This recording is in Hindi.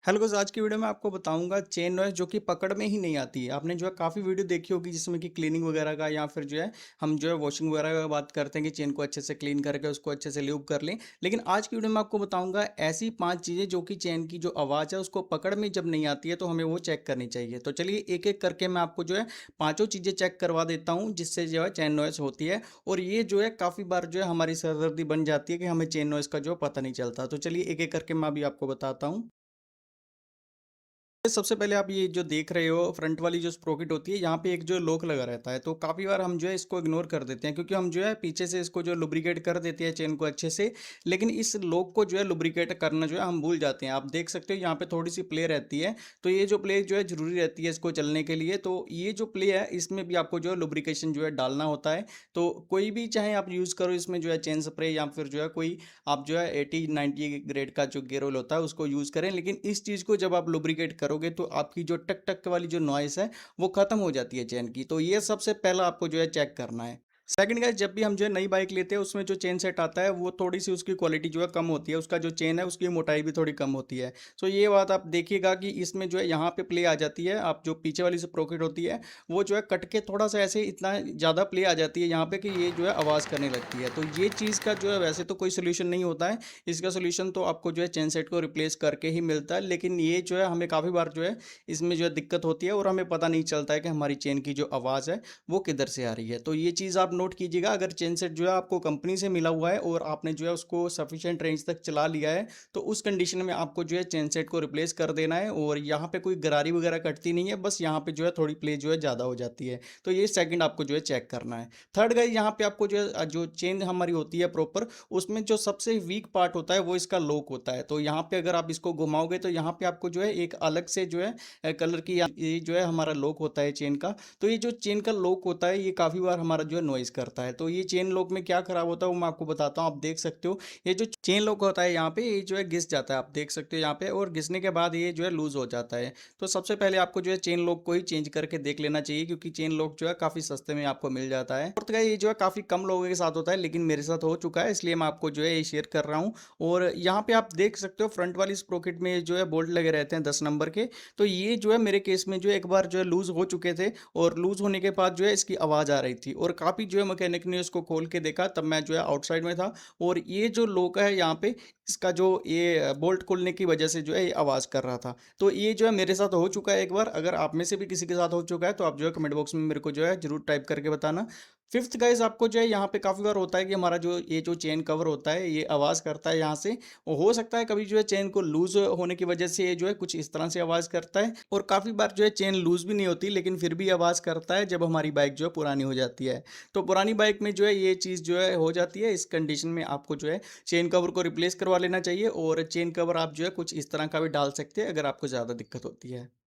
हेलो गाइस, आज की वीडियो में आपको बताऊंगा चेन नॉइस जो कि पकड़ में ही नहीं आती है। आपने जो है काफ़ी वीडियो देखी होगी जिसमें कि क्लीनिंग वगैरह का या फिर जो है हम जो है वॉशिंग वगैरह का बात करते हैं कि चेन को अच्छे से क्लीन करके उसको अच्छे से ल्यूब कर लें। लेकिन आज की वीडियो में आपको बताऊंगा ऐसी 5 चीज़ें जो कि चेन की जो आवाज़ है उसको पकड़ में जब नहीं आती है तो हमें वो चेक करनी चाहिए। तो चलिए एक एक करके मैं आपको जो है पाँचों चीज़ें चेक करवा देता हूँ जिससे जो है चेन नॉइस होती है। और ये जो है काफ़ी बार जो है हमारी सरदर्दी बन जाती है कि हमें चेन नॉइस का जो पता नहीं चलता। तो चलिए एक एक करके मैं अभी आपको बताता हूँ। सबसे पहले आप ये जो देख रहे हो फ्रंट वाली जो स्प्रोकेट होती है यहाँ पे एक जो लॉक लगा रहता है, तो काफ़ी बार हम जो है इसको इग्नोर कर देते हैं क्योंकि हम जो है पीछे से इसको जो लुब्रिकेट कर देते हैं चेन को अच्छे से। लेकिन इस लॉक को जो है लुब्रिकेट करना जो है हम भूल जाते हैं। आप देख सकते हो यहाँ पे थोड़ी सी प्ले रहती है, तो ये जो प्ले जो है ज़रूरी रहती है इसको चलने के लिए। तो ये जो प्ले है इसमें भी आपको जो है लुब्रिकेशन जो है डालना होता है। तो कोई भी चाहे आप यूज़ करो इसमें जो है चेन स्प्रे या फिर जो है कोई आप जो है 80-90 ग्रेड का जो गेयर ऑयल होता है उसको यूज़ करें। लेकिन इस चीज़ को जब आप लुब्रिकेट करोगे तो आपकी जो टक टक वाली जो नॉइस है वो ख़त्म हो जाती है चेन की। तो ये सबसे पहला आपको जो है चेक करना है। सेकंड गाइस, जब भी हम जो है नई बाइक लेते हैं उसमें जो चेन सेट आता है वो थोड़ी सी उसकी क्वालिटी जो है कम होती है, उसका जो चेन है उसकी मोटाई भी थोड़ी कम होती है। तो ये बात आप देखिएगा कि इसमें जो है यहाँ पे प्ले आ जाती है, आप जो पीछे वाली से प्रॉकेट होती है वो जो है कट के थोड़ा सा ऐसे इतना ज़्यादा प्ले आ जाती है यहाँ पे कि ये जो है आवाज़ करने लगती है। तो ये चीज़ का जो है वैसे तो कोई सोल्यूशन नहीं होता है। इसका सोल्यूशन तो आपको जो है चेन सेट को रिप्लेस करके ही मिलता है। लेकिन ये जो है हमें काफ़ी बार जो है इसमें जो है दिक्कत होती है और हमें पता नहीं चलता है कि हमारी चेन की जो आवाज़ है वो किधर से आ रही है। तो ये चीज़ आप नोट कीजिएगा। अगर चेन सेट जो है आपको कंपनी से मिला हुआ है और आपने जो है उसको सफिशिएंट रेंज तक चला लिया है तो उस कंडीशन में आपको जो है चेन सेट को रिप्लेस कर देना है। और यहाँ पे कोई गरारी वगैरह कटती नहीं है, बस यहाँ पे जो है थोड़ी प्ले जो है ज़्यादा हो जाती है। तो ये सेकंड आपको जो है चेक करना है। थर्ड गाइस, यहाँ पे आपको जो है जो चेन हमारी होती है प्रॉपर, उसमें जो सबसे वीक पार्ट होता है वो इसका लॉक होता है। तो यहाँ पे अगर आप इसको घुमाओगे तो यहाँ पे आपको जो है एक अलग से जो है कलर की ये जो है हमारा लॉक होता है चेन का। तो ये जो चेन का लॉक होता है ये काफ़ी बार हमारा जो है नॉइज़ करता है। तो ये चेन लॉक में क्या खराब होता है वो मैं आपको बताता हूँ। आप देख सकते हो ये जो चेन लॉक होता है यहाँ पे ये जो है घिस जाता है, आप देख सकते हो यहाँ पे, और घिसने के बाद ये जो है लूज़ हो जाता है। तो सबसे पहले आपको जो है चेन लॉक को ही चेंज करके देख लेना चाहिए क्योंकि चेन लॉक जो है काफ़ी सस्ते में आपको मिल जाता है। और तो ये जो है काफ़ी कम लोगों के साथ होता है लेकिन मेरे साथ हो चुका है, इसलिए मैं आपको जो है ये शेयर कर रहा हूँ। और यहाँ पे आप देख सकते हो फ्रंट वाली स्प्रोकेट में जो है बोल्ट लगे रहते हैं 10 नंबर के। तो ये जो है मेरे केस में जो है एक बार जो है लूज़ हो चुके थे और लूज़ होने के बाद जो है इसकी आवाज़ आ रही थी और काफ़ी जो है मैकेनिक ने उसको खोल के देखा, तब मैं जो है आउटसाइड में था। और ये जो लॉक है यहाँ पे इसका जो ये बोल्ट खुलने की वजह से जो है ये आवाज़ कर रहा था। तो ये जो है मेरे साथ हो चुका है एक बार। अगर आप में से भी किसी के साथ हो चुका है तो आप जो है कमेंट बॉक्स में मेरे को जो है ज़रूर टाइप करके बताना। फिफ्थ गाइस, आपको जो है यहाँ पे काफ़ी बार होता है कि हमारा जो ये जो चेन कवर होता है ये आवाज़ करता है यहाँ से। हो सकता है कभी जो है चेन को लूज़ होने की वजह से ये जो है कुछ इस तरह से आवाज़ करता है। और काफ़ी बार जो है चेन लूज़ भी नहीं होती लेकिन फिर भी आवाज़ करता है जब हमारी बाइक जो है पुरानी हो जाती है। तो पुरानी बाइक में जो है ये चीज़ जो है हो जाती है। इस कंडीशन में आपको जो है चेन कवर को रिप्लेस करवा लेना चाहिए और चेन कवर आप जो है कुछ इस तरह का भी डाल सकते हैं अगर आपको ज़्यादा दिक्कत होती है।